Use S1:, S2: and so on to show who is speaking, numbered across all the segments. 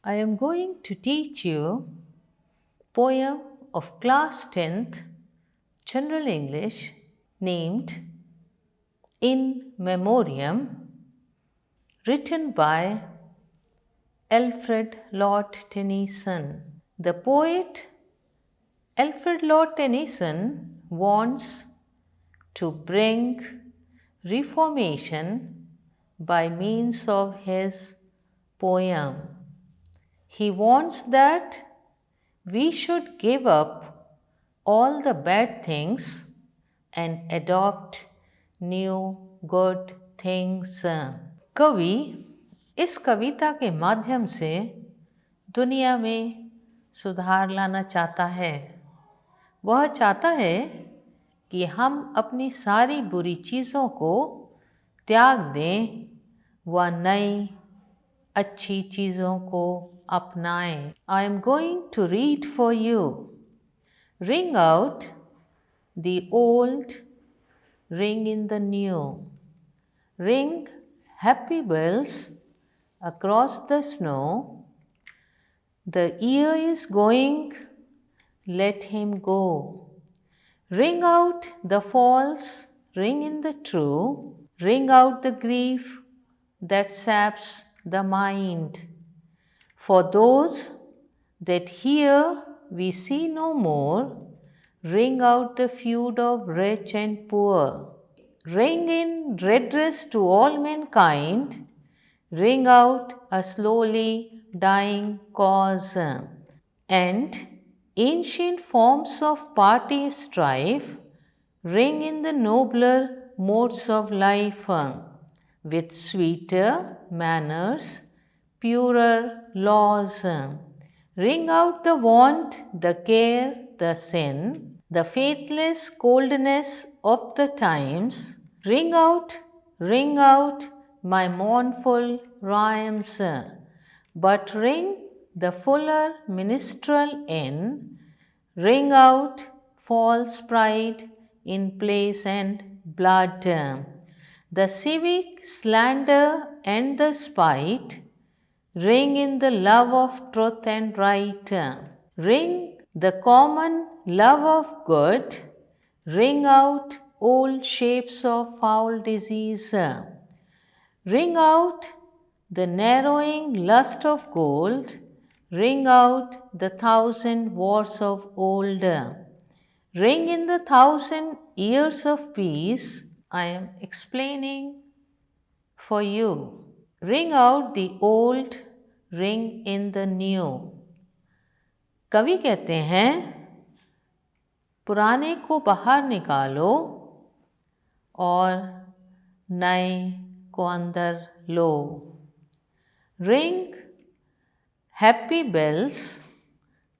S1: I am going to teach you poem of class 10th General English named In Memoriam, written by Alfred Lord Tennyson. The poet Alfred Lord Tennyson wants to bring reformation by means of his poem. He wants that we should give up all the bad things and adopt new good things. कवि इस कविता के माध्यम से दुनिया में सुधार लाना चाहता है। वह चाहता है कि हम अपनी सारी बुरी चीज़ों को त्याग दें व नई अच्छी चीज़ों को अपनाएं। I am going to read for you. Ring out the old, ring in the new. Ring happy bells across the snow. The year is going, let him go. Ring out the false, ring in the true. Ring out the grief that saps the mind. For those that here we see no more, ring out the feud of rich and poor. Ring in redress to all mankind, ring out a slowly dying cause. And ancient forms of party strife, ring in the nobler modes of life, with sweeter manners, purer laws. Ring out the want, the care, the sin, the faithless coldness of the times. Ring out, my mournful rhymes, but ring the fuller minstrel in. Ring out false pride in place and blood, the civic slander and the spite. Ring in the love of truth and right. Ring the common love of good. Ring out old shapes of foul disease. Ring out the narrowing lust of gold. Ring out the 1,000 wars of old. Ring in the 1,000 years of peace. I am explaining for you. Ring out the old, ring in the new. कवि कहते हैं पुराने को बाहर निकालो और नए को अंदर लो. Ring happy bells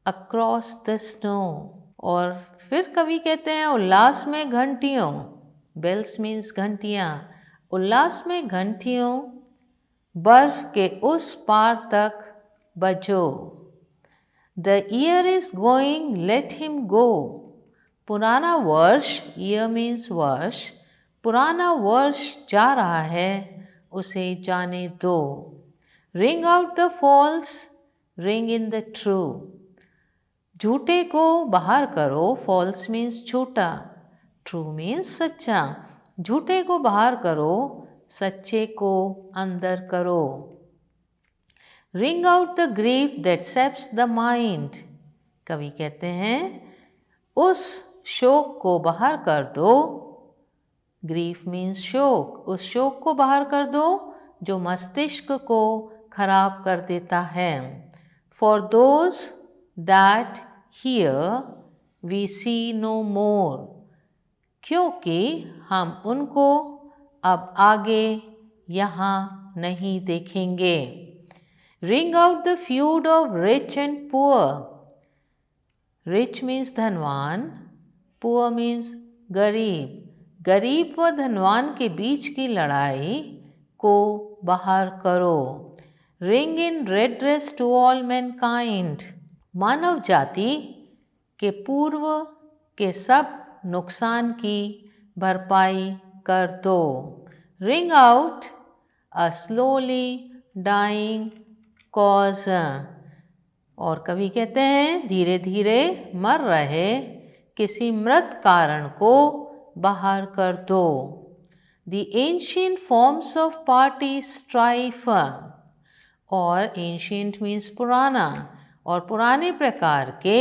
S1: across the snow. और फिर कवि कहते हैं उल्लास में घंटियों. Bells means घंटियाँ. उल्लास में घंटियों बर्फ के उस पार तक बजो. The year is going, let him go. पुराना वर्ष, year means वर्ष, पुराना वर्ष जा रहा है, उसे जाने दो. Ring out the false, ring in the true. झूठे को बाहर करो. False means झूठा, true means सच्चा. झूठे को बाहर करो, सच्चे को अंदर करो. Ring out the grief that saps the mind. कवि कहते हैं उस शोक को बाहर कर दो. Grief means शोक. उस शोक को बाहर कर दो जो मस्तिष्क को खराब कर देता है. For those that here we see no more. क्योंकि हम उनको अब आगे यहाँ नहीं देखेंगे. Ring out the feud of rich and poor. Rich means धनवान, poor means गरीब. गरीब व धनवान के बीच की लड़ाई को बाहर करो. Ring in redress to all mankind. मानव जाति के पूर्व के सब नुकसान की भरपाई कर दो. Ring out a slowly dying cause, और कवि कहते हैं धीरे धीरे मर रहे किसी मृत कारण को बाहर कर दो। The ancient forms of party strife, और ancient means पुराना, और पुराने प्रकार के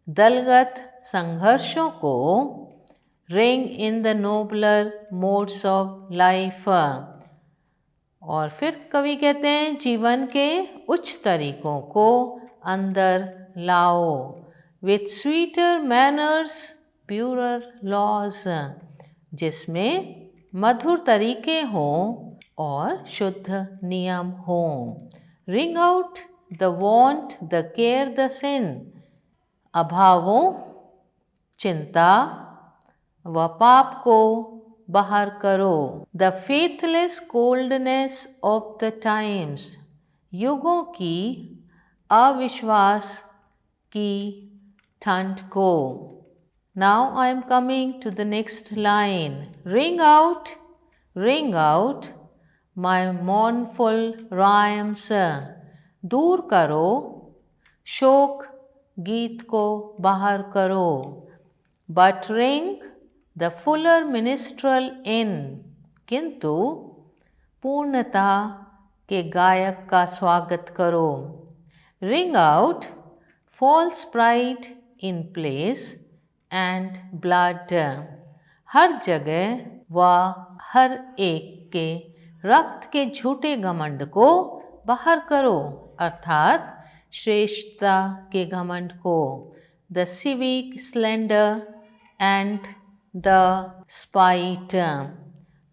S1: दलगत संघर्षों को ring in the nobler modes of life, और फिर कवि कहते हैं जीवन के उच्च तरीकों को अंदर लाओ। With sweeter manners, purer laws, जिसमें मधुर तरीके हों और शुद्ध नियम हों। Ring out the want, the care, the sin, अभावों, चिंता व पाप को बाहर करो। The faithless coldness of the times, युगों की अविश्वास की ठंड को। Now I am coming to the next line. Ring out my mournful rhymes, दूर करो शोक गीत को बाहर करो। But ring the fuller minstrel in, किंतु पूर्णता के गायक का स्वागत करो। Ring out false pride in place and blood, हर जगह व हर एक के रक्त के झूठे घमंड को बाहर करो, अर्थात श्रेष्ठता के घमंड को। The civic slender and the spite,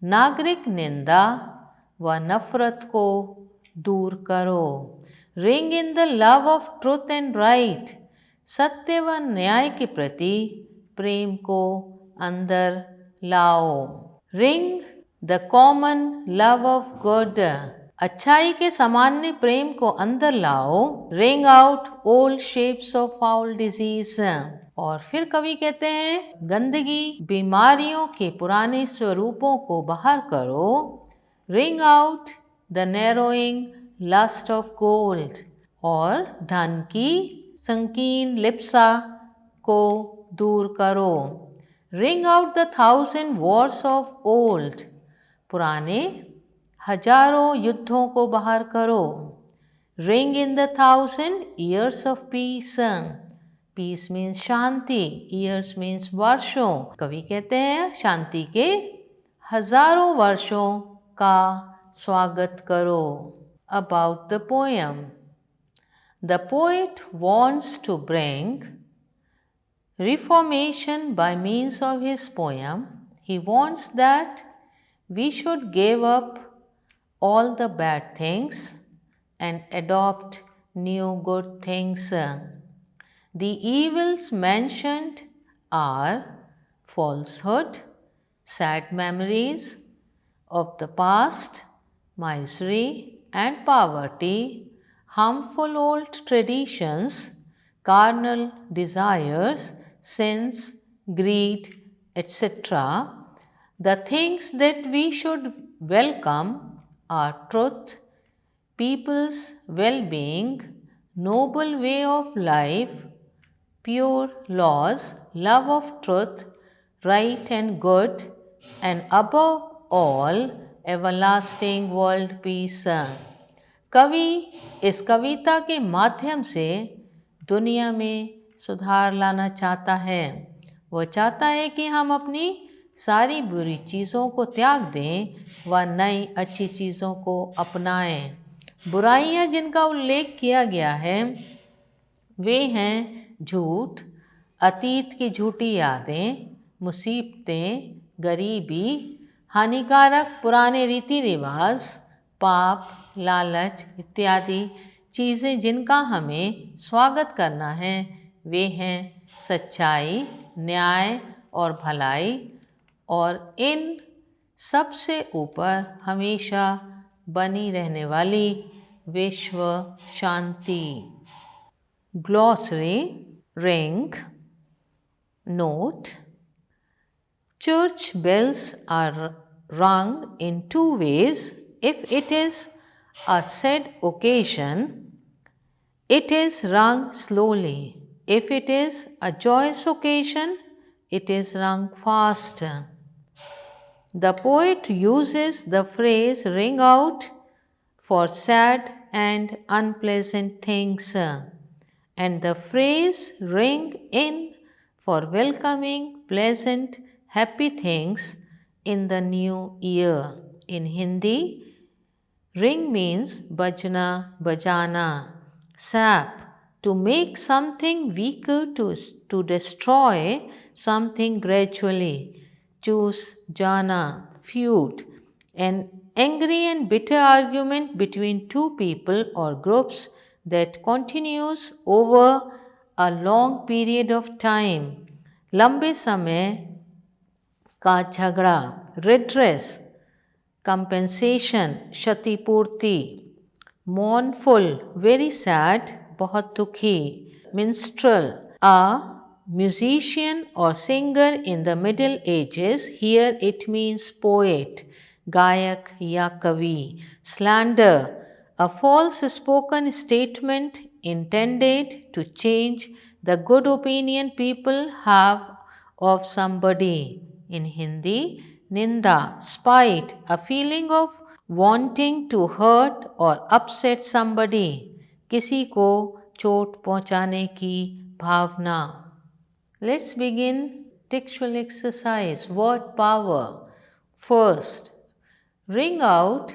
S1: नागरिक निंदा व नफरत को दूर करो। Ring in the love of truth and right, सत्य व न्याय के प्रति प्रेम को अंदर लाओ। Ring the common love of good, अच्छाई के सामान्य प्रेम को अंदर लाओ। Ring out old shapes of foul disease, और फिर कवि कहते हैं गंदगी बीमारियों के पुराने स्वरूपों को बाहर करो। Ring out the narrowing lust of gold, और धन की संकीर्ण लिप्सा को दूर करो। Ring out the thousand wars of old, पुराने हजारों युद्धों को बाहर करो। Ring in the thousand years of peace, peace means Shanti, years means वर्षों, कवि कहते हैं शांति के हजारों वर्षों का स्वागत करो। About the poem, the poet wants to bring reformation by means of his poem. He wants that we should give up all the bad things and adopt new good things. The evils mentioned are falsehood, sad memories of the past, misery and poverty, harmful old traditions, carnal desires, sins, greed, etc. The things that we should welcome are truth, people's well-being, noble way of life, pure laws, love of truth, right and good, and above all, everlasting world peace. कवि इस कविता के माध्यम से दुनिया में सुधार लाना चाहता है। वह चाहता है कि हम अपनी सारी बुरी चीज़ों को त्याग दें व नई अच्छी चीज़ों को अपनाएं। बुराइयां जिनका उल्लेख किया गया है वे हैं झूठ, अतीत की झूठी यादें, मुसीबतें, गरीबी, हानिकारक पुराने रीति रिवाज, पाप, लालच इत्यादि चीज़ें जिनका हमें स्वागत करना है वे हैं सच्चाई, न्याय और भलाई, और इन सबसे ऊपर हमेशा बनी रहने वाली विश्व शांति। Glossary, ring, note, church bells are rung in two ways if it is a sad occasion, it is rung slowly. If it is a joyous occasion, it is rung fast. The poet uses the phrase ring out for sad and unpleasant things, and the phrase ring in for welcoming pleasant, happy things in the new year. In Hindi, ring means bajna, bajana, sap, to make something weaker, to destroy something gradually. Choose jana, feud, an angry and bitter argument between two people or groups that continues over a long period of time. लंबे समय का झगड़ा, redress, compensation, क्षतिपूर्ति, mournful, very sad, बहुत दुखी, minstrel, a musician or singer in the Middle Ages, here it means poet, gayak ya kavi, slander, a false spoken statement intended to change the good opinion people have of somebody. In Hindi, ninda, spite, a feeling of wanting to hurt or upset somebody, किसी को चोट पहुंचाने की भावना. Let's begin textual exercise. Word power. First, ring out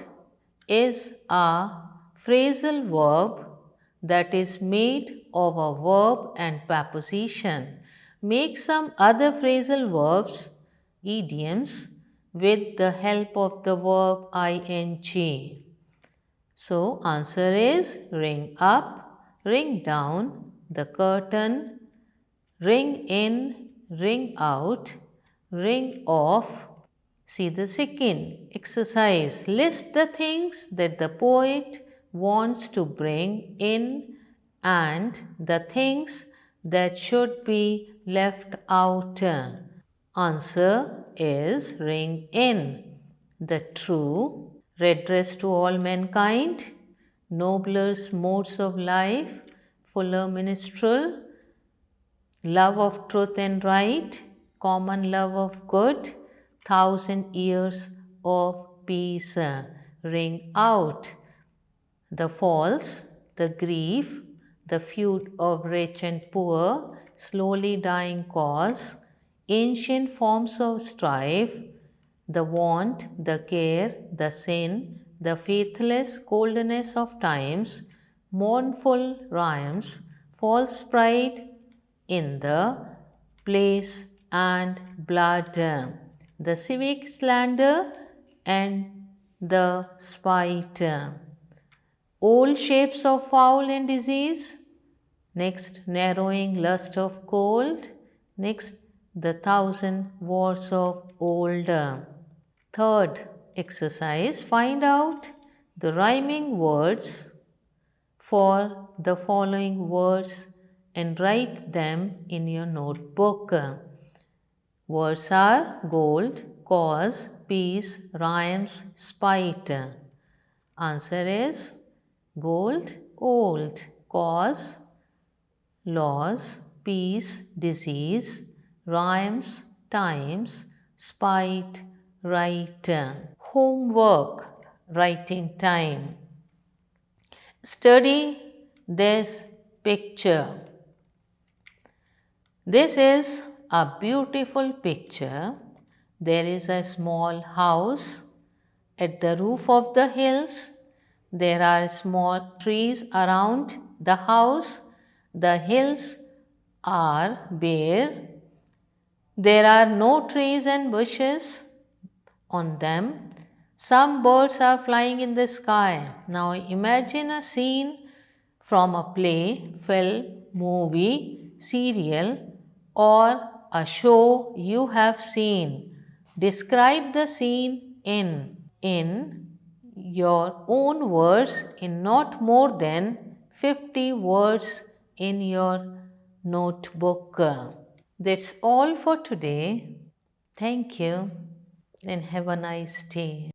S1: is a phrasal verb that is made of a verb and preposition. Make some other phrasal verbs, idioms, with the help of the verb ing. So, answer is ring up, ring down, the curtain, ring in, ring out, ring off. See the second exercise. List the things that the poet wants to bring in and the things that should be left out. Answer is ring in. The true, redress to all mankind, nobler modes of life, fuller minstrel, love of truth and right, common love of good, 1,000 years of peace. Ring out. The false, the grief, the feud of rich and poor, slowly dying cause, ancient forms of strife, the want, the care, the sin, the faithless coldness of times, mournful rhymes, false pride in the place and blood, the civic slander and the spite, old shapes of foul and disease, next narrowing lust of gold, next the 1,000 wars of old. Third exercise, find out the rhyming words for the following words and write them in your notebook. Words are gold, cause, peace, rhymes, spite. Answer is gold, old, cause, laws, peace, disease, rhymes, times, spite, right. Homework, writing time. Study this picture. This is a beautiful picture. There is a small house. At the roof of the hills, there are small trees around the house. The hills are bare. There are no trees and bushes on them. Some birds are flying in the sky. Now imagine a scene from a play, film, movie, serial, or a show you have seen. Describe the scene in your own words, in not more than 50 words in your notebook. That's all for today. Thank you and have a nice day.